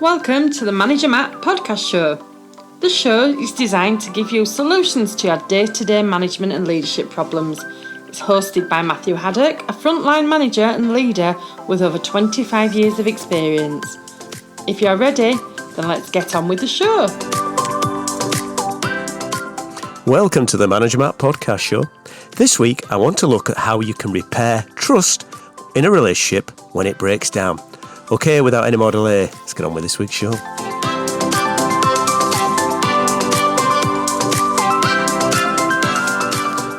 Welcome to the Manager Matt podcast show. The show is designed to give you solutions to your day-to-day management and leadership problems. It's hosted by Matthew Haddock, a frontline manager and leader with over 25 years of experience. If you're ready, then let's get on with the show. Welcome to the Manager Matt podcast show. This week, I want to look at how you can repair trust in a relationship when it breaks down. Okay, without any more delay, let's get on with this week's show.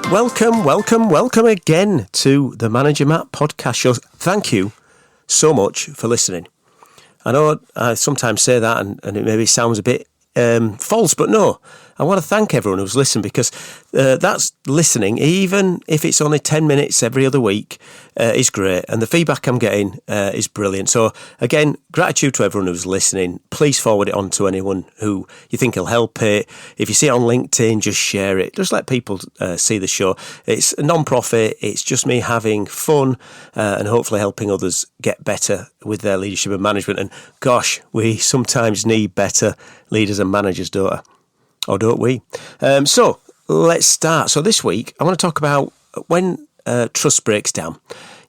Welcome again to the Manager Matt podcast show. Thank you so much for listening. I know I sometimes say that and it maybe sounds a bit false, but no, I want to thank everyone who's listened because that's listening, even if it's only 10 minutes every other week, is great. And the feedback I'm getting is brilliant. So again, gratitude to everyone who's listening. Please forward it on to anyone who you think will help it. If you see it on LinkedIn, just share it. Just let people see the show. It's a non-profit. It's just me having fun and hopefully helping others get better with their leadership and management. And gosh, we sometimes need better leaders and managers, don't we? So let's start. So this week, I want to talk about when trust breaks down.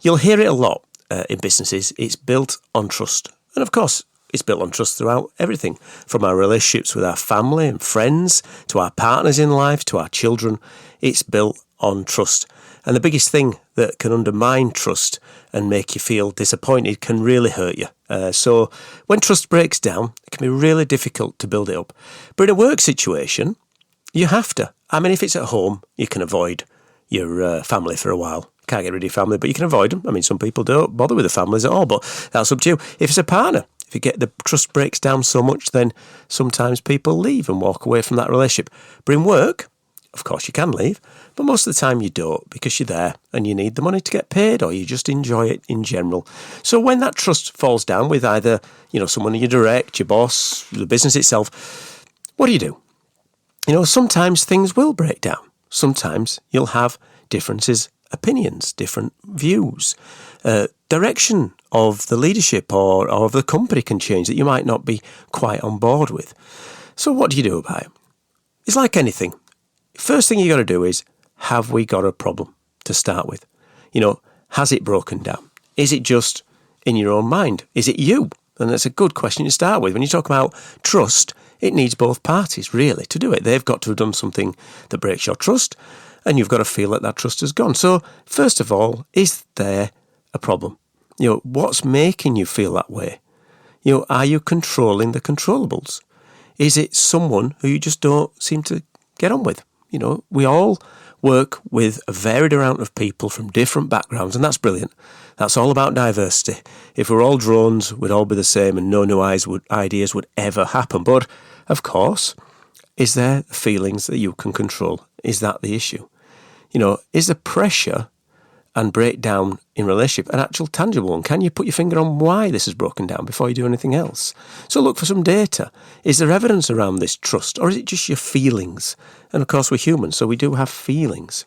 You'll hear it a lot in businesses. It's built on trust. And of course, it's built on trust throughout everything, from our relationships with our family and friends, to our partners in life, to our children. It's built on trust. And the biggest thing that can undermine trust and make you feel disappointed can really hurt you. So when trust breaks down, it can be really difficult to build it up. But in a work situation, you have to. I mean, if it's at home, you can avoid your family for a while. Can't get rid of your family, but you can avoid them. I mean, some people don't bother with their families at all, but that's up to you. If it's a partner, if you get the trust breaks down so much, then sometimes people leave and walk away from that relationship. But in work, of course you can leave, but most of the time you don't because you're there and you need the money to get paid or you just enjoy it in general. So when that trust falls down with either, someone you direct, your boss, the business itself, what do? Sometimes things will break down. Sometimes you'll have differences, opinions, different views. Direction of the leadership or of the company can change that you might not be quite on board with. So what do you do about it? It's like anything. First thing you got to do is, have we got a problem to start with? Has it broken down? Is it just in your own mind? Is it you? And that's a good question to start with. When you talk about trust, it needs both parties, really, to do it. They've got to have done something that breaks your trust, and you've got to feel that trust has gone. So, first of all, is there a problem? What's making you feel that way? Are you controlling the controllables? Is it someone who you just don't seem to get on with? We all work with a varied amount of people from different backgrounds, and that's brilliant. That's all about diversity. If we're all drones, we'd all be the same and no new ideas would ever happen. But, of course, is there feelings that you can control? Is that the issue? Is the pressure and breakdown in relationship an actual tangible one? Can you put your finger on why this has broken down before you do anything else? So look for some data. Is there evidence around this trust, or is it just your feelings? And of course, we're human, so we do have feelings.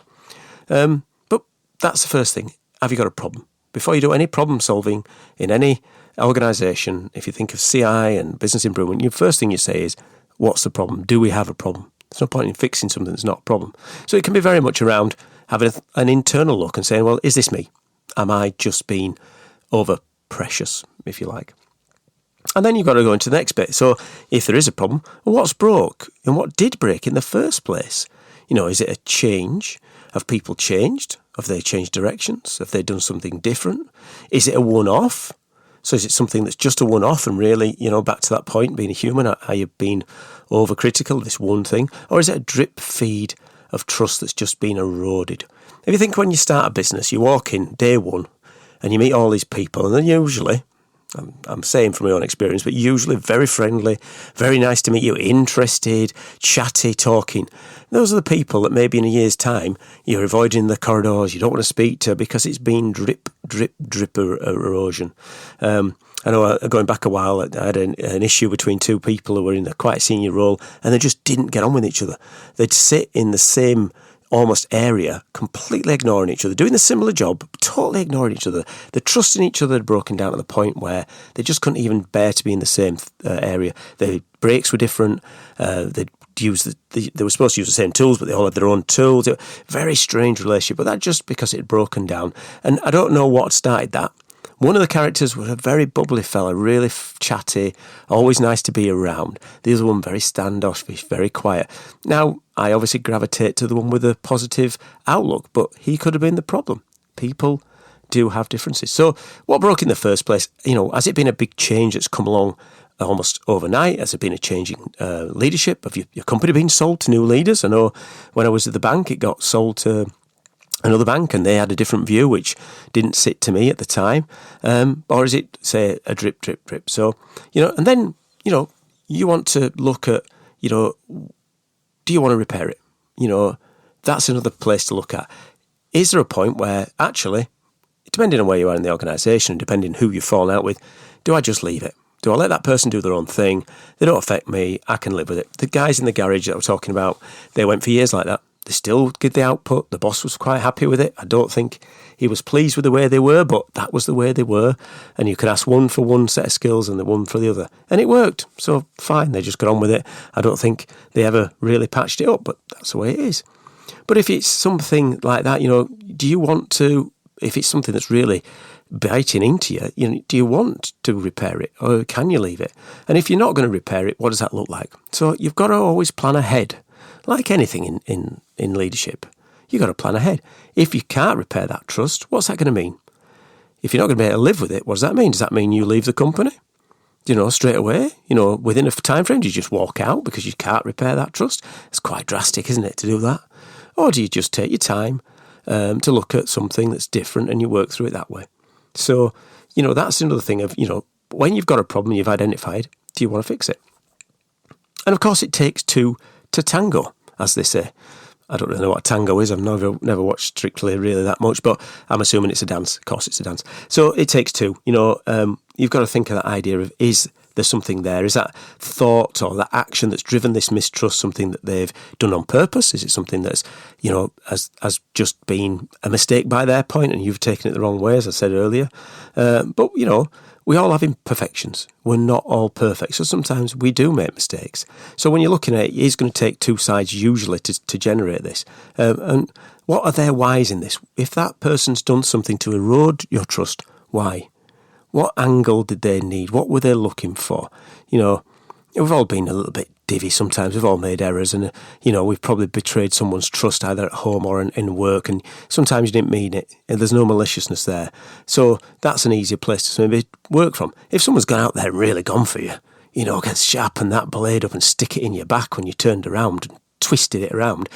But that's the first thing. Have you got a problem? Before you do any problem solving in any organisation, if you think of CI and business improvement, the first thing you say is, what's the problem? Do we have a problem? There's no point in fixing something that's not a problem. So it can be very much around having an internal look and saying, well, is this me? Am I just being over precious, if you like? And then you've got to go into the next bit. So if there is a problem, well, what's broke and what did break in the first place? Is it a change? Have people changed? Have they changed directions? Have they done something different? Is it a one-off? So is it something that's just a one-off and really, back to that point, being a human, are you being overcritical of this one thing? Or is it a drip feed of trust that's just been eroded? If you think when you start a business, you walk in day one and you meet all these people, and then usually, I'm saying from my own experience, but usually very friendly, very nice to meet you, interested, chatty, talking. Those are the people that maybe in a year's time you're avoiding the corridors, you don't want to speak to because it's been drip erosion. I know going back a while, I had an issue between two people who were in a quite senior role and they just didn't get on with each other. They'd sit in the same almost area, completely ignoring each other, doing the similar job, totally ignoring each other. The trust in each other had broken down to the point where they just couldn't even bear to be in the same area. The breaks were different. They were supposed to use the same tools, but they all had their own tools. Very strange relationship, but that just because it had broken down. And I don't know what started that. One of the characters was a very bubbly fella, really chatty, always nice to be around. The other one, very standoffish, very quiet. Now, I obviously gravitate to the one with a positive outlook, but he could have been the problem. People do have differences. So what broke in the first place, has it been a big change that's come along almost overnight? Has there been a changing leadership? Have your company been sold to new leaders? I know when I was at the bank, it got sold to another bank and they had a different view which didn't sit to me at the time, or is it, say, a drip. So and then you want to look at do you want to repair it? That's another place to look at. Is there a point where actually, depending on where you are in the organisation and depending who you've fallen out with, do I just leave it? Do I let that person do their own thing? They don't affect me. I can live with it. The guys in the garage that I was talking about, they went for years like that. They still did the output. The boss was quite happy with it. I don't think he was pleased with the way they were, but that was the way they were. And you could ask one for one set of skills and the one for the other. And it worked. So fine, they just got on with it. I don't think they ever really patched it up, but that's the way it is. But if it's something like that, do you want to, if it's something that's really biting into you, do you want to repair it or can you leave it? And if you're not going to repair it, what does that look like? So you've got to always plan ahead. Like anything in leadership, you've got to plan ahead. If you can't repair that trust, what's that going to mean? If you're not going to be able to live with it, what does that mean? Does that mean you leave the company? Straight away? Within a time frame, do you just walk out because you can't repair that trust? It's quite drastic, isn't it, to do that? Or do you just take your time to look at something that's different and you work through it that way? So, that's another thing of, when you've got a problem you've identified, do you want to fix it? And of course, it takes two to tango, as they say. I don't really know what a tango is. I've never watched Strictly really that much, but I'm assuming it's a dance. Of course, it's a dance. So it takes two. You've got to think of that idea of, is there something there? Is that thought or that action that's driven this mistrust something that they've done on purpose? Is it something that's, has just been a mistake by their point and you've taken it the wrong way, as I said earlier? But we all have imperfections. We're not all perfect. So sometimes we do make mistakes. So when you're looking at it, it's going to take two sides usually to generate this. And what are their whys in this? If that person's done something to erode your trust, why? What angle did they need? What were they looking for? We've all been a little bit divvy sometimes. We've all made errors and, we've probably betrayed someone's trust either at home or in work, and sometimes you didn't mean it and there's no maliciousness there. So that's an easier place to maybe work from. If someone's gone out there and really gone for you, can sharpen that blade up and stick it in your back when you turned around and twisted it around,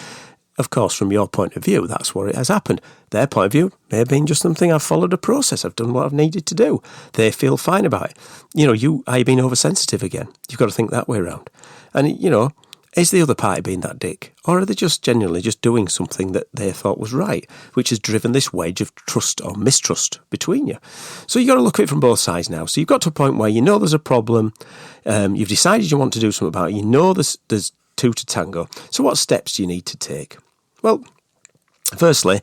of course, from your point of view, that's what it has happened. Their point of view may have been just something, I've followed a process, I've done what I've needed to do. They feel fine about it. Are you being oversensitive again? You've got to think that way around. And, is the other party being that dick? Or are they just genuinely just doing something that they thought was right, which has driven this wedge of trust or mistrust between you? So you've got to look at it from both sides now. So you've got to a point where there's a problem, you've decided you want to do something about it, there's two to tango. So what steps do you need to take? Well, firstly,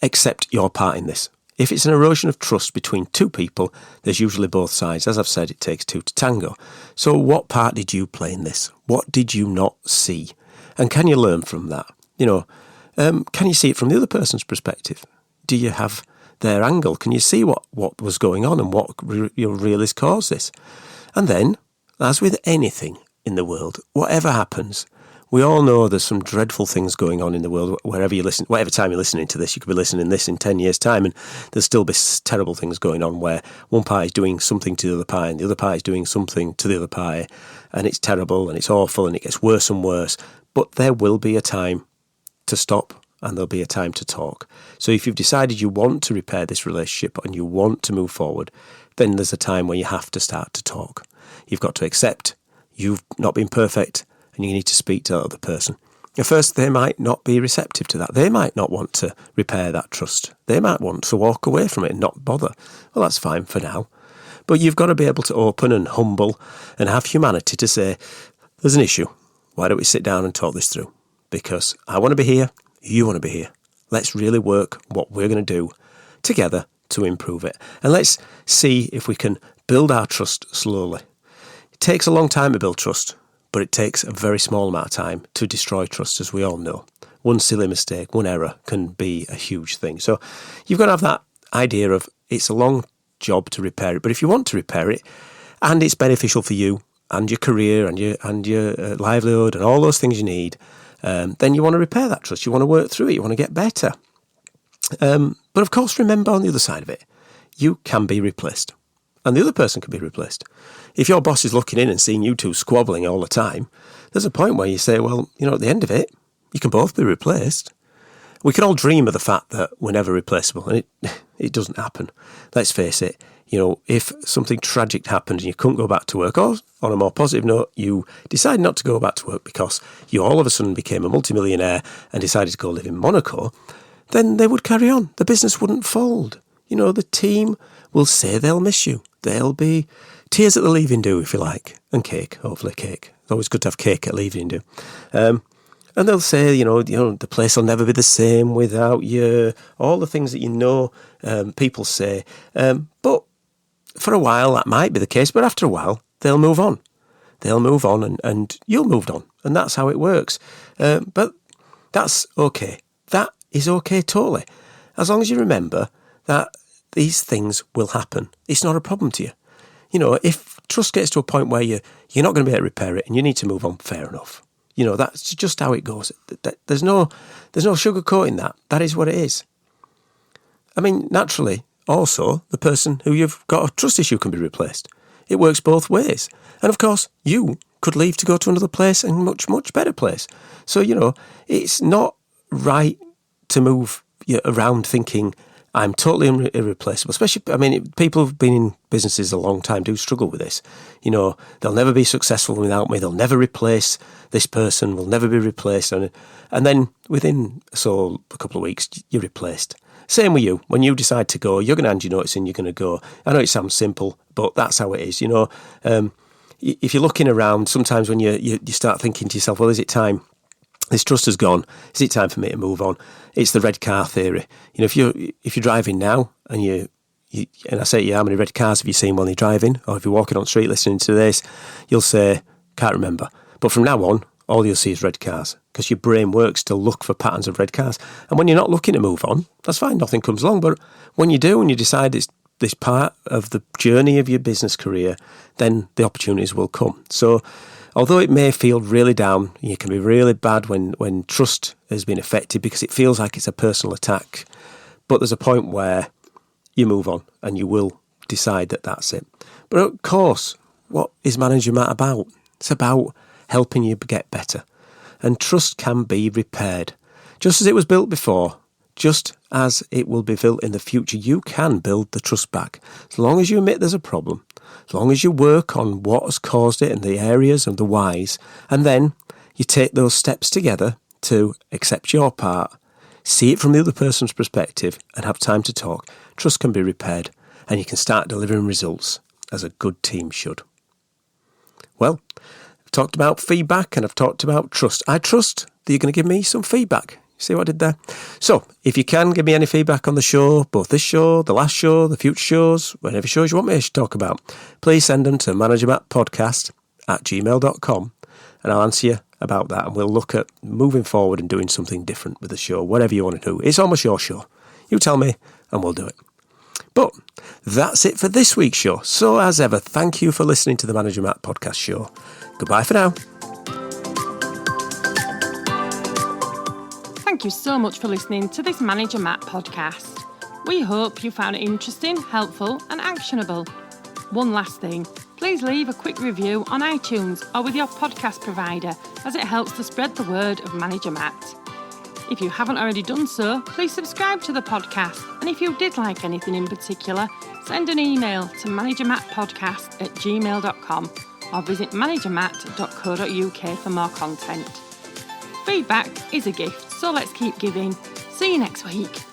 accept your part in this. If it's an erosion of trust between two people, there's usually both sides. As I've said, it takes two to tango. So what part did you play in this? What did you not see? And can you learn from that? Can you see it from the other person's perspective? Do you have their angle? Can you see what was going on and what really caused this? And then, as with anything in the world, whatever happens, we all know there's some dreadful things going on in the world. Wherever you listen, whatever time you're listening to this, you could be listening to this in 10 years' time, and there's still be terrible things going on where one party is doing something to the other party, and the other party is doing something to the other party, and it's terrible and it's awful and it gets worse and worse. But there will be a time to stop and there'll be a time to talk. So if you've decided you want to repair this relationship and you want to move forward, then there's a time where you have to start to talk. You've got to accept you've not been perfect, and you need to speak to that other person. At first, they might not be receptive to that. They might not want to repair that trust. They might want to walk away from it and not bother. Well, that's fine for now. But you've got to be able to open and humble and have humanity to say, there's an issue. Why don't we sit down and talk this through? Because I want to be here. you want to be here. Let's really work what we're going to do together to improve it. And let's see if we can build our trust slowly. It takes a long time to build trust, but it takes a very small amount of time to destroy trust, as we all know. One silly mistake, one error can be a huge thing. So you've got to have that idea of it's a long job to repair it. But if you want to repair it and it's beneficial for you and your career and your livelihood and all those things you need, then you want to repair that trust. You want to work through it. You want to get better. But of course, remember on the other side of it, you can be replaced and the other person can be replaced. If your boss is looking in and seeing you two squabbling all the time, there's a point where you say, well, at the end of it, you can both be replaced. We can all dream of the fact that we're never replaceable, and it doesn't happen. Let's face it, if something tragic happened and you couldn't go back to work, or on a more positive note, you decided not to go back to work because you all of a sudden became a multimillionaire and decided to go live in Monaco, then they would carry on. The business wouldn't fold. The team will say they'll miss you. There'll be tears at the leaving do, if you like, and cake, hopefully cake. It's always good to have cake at leaving do. And they'll say, the place will never be the same without you, all the things that people say. But for a while, that might be the case. But after a while, they'll move on. They'll move on and you'll move on. And that's how it works. But that's okay. That is okay totally. As long as you remember that these things will happen. It's not a problem to you. If trust gets to a point where you're not going to be able to repair it and you need to move on, fair enough. That's just how it goes. There's no sugarcoating that. That is what it is. I mean, naturally, also, the person who you've got a trust issue can be replaced. It works both ways. And of course, you could leave to go to another place and much, much better place. So, it's not right to move around thinking, I'm totally irreplaceable. Especially, people who've been in businesses a long time do struggle with this. They'll never be successful without me. They'll never replace this person. Will never be replaced. And then within a couple of weeks, you're replaced. Same with you. When you decide to go, you're going to hand your notice in, you're going to go. I know it sounds simple, but that's how it is. If you're looking around, sometimes when you start thinking to yourself, well, is it time? This trust has gone. Is it time for me to move on? It's the red car theory. If you're driving now and and I say to you, how many red cars have you seen while you're driving? Or if you're walking on the street listening to this, you'll say, can't remember. But from now on, all you'll see is red cars because your brain works to look for patterns of red cars. And when you're not looking to move on, that's fine. Nothing comes along. But when you do and you decide it's this part of the journey of your business career, then the opportunities will come. So although it may feel really down, it can be really bad when trust has been affected because it feels like it's a personal attack. But there's a point where you move on and you will decide that that's it. But of course, what is Manager Matt about? It's about helping you get better. And trust can be repaired. Just as it was built before, just as it will be built in the future, you can build the trust back. As long as you admit there's a problem, as long as you work on what has caused it and the areas and the whys, and then you take those steps together to accept your part, see it from the other person's perspective and have time to talk, trust can be repaired and you can start delivering results as a good team should. Well, I've talked about feedback and I've talked about trust. I trust that you're going to give me some feedback. See what I did there? So, if you can give me any feedback on the show, both this show, the last show, the future shows, whatever shows you want me to talk about, please send them to managermattpodcast@gmail.com and I'll answer you about that and we'll look at moving forward and doing something different with the show, whatever you want to do. It's almost your show. You tell me and we'll do it. But that's it for this week's show. So, as ever, thank you for listening to the Manager Matt Podcast Show. Goodbye for now. Thank you so much for listening to this Manager Matt podcast. We hope you found it interesting, helpful and actionable. One last thing, please leave a quick review on iTunes or with your podcast provider as it helps to spread the word of Manager Matt. If you haven't already done so, please subscribe to the podcast, and if you did like anything in particular, send an email to managermattpodcast@gmail.com or visit managermatt.co.uk for more content. Feedback is a gift, so let's keep giving. See you next week.